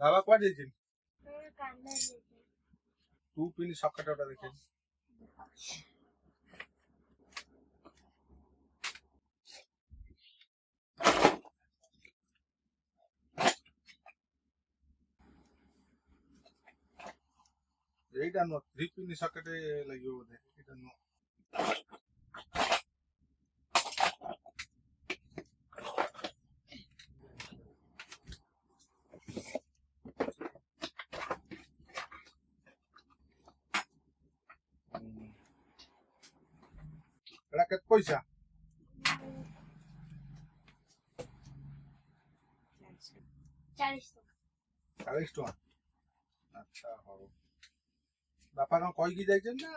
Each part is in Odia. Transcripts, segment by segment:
ବାବା କୁଆଡେ ଯାଇଛନ୍ତି? କାନ୍ଦ ଦେଇଛି। ତୁ ପିନି ସକାଟା ଦେଖେ। এইটা নো 3 পিন সকেটে লাগিও ବୋଧେ এটা নো। ଏଟା କେତେ ପଇସା? 40 ଟଙ୍କା। 40 ଟଙ୍କା। ଆଚ୍ଛା ହଉ। ବାପା କଣ କହିକି ଯାଇଛନ୍ତି ନା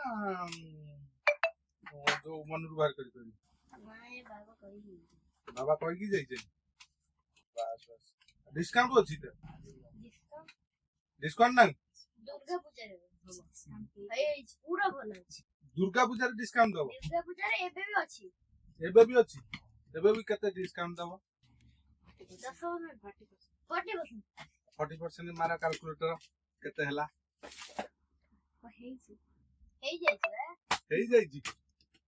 ଯୋଉ ମନରୁ ବାହାର କରି କହିବି? ନାଇଁ ବାବା କହିବି। ବାବା କହିକି ଯାଇଛନ୍ତି। ବାସ୍ ବାସ୍। ଡିସକାଉଣ୍ଟ ଅଛି ତ? ଡିସକାଉଣ୍ଟ ନାହିଁ? ଦୁର୍ଗା ପୂଜାରେ ହବ। ପୁରା ଭଲ ଅଛି। ଦୁର୍ଗା ପୂଜାରେ ଡିସକାଉଣ୍ଟ ଦବ? ଦୁର୍ଗା ପୂଜାରେ ଏବେ ବି ଅଛି। ଏବେ ବି ଅଛି? ଏବେ ବି କେତେ ଡିସକାଉଣ୍ଟ ଦବ? 40%। 40% ମାର କାଲକୁଲେଟର କେତେ ହେଲା? ହେଇଯାଇଛି।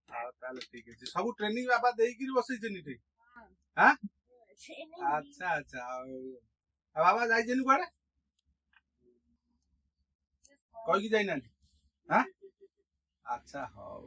ଆଉ ତାହେଲେ ଠିକ ଅଛି। ସବୁ ଟ୍ରେନିଂ ବାବା ଦେଇକିରି ବସେଇଛନ୍ତି ଠିକ? ହଁ ଆଚ୍ଛା ଆଚ୍ଛା। ଆଉ ବାବା ଯାଇଛନ୍ତି କୁଆଡେ? କହିକି ଯାଇନାହାନ୍ତି? ଆଚ୍ଛା ହଉ।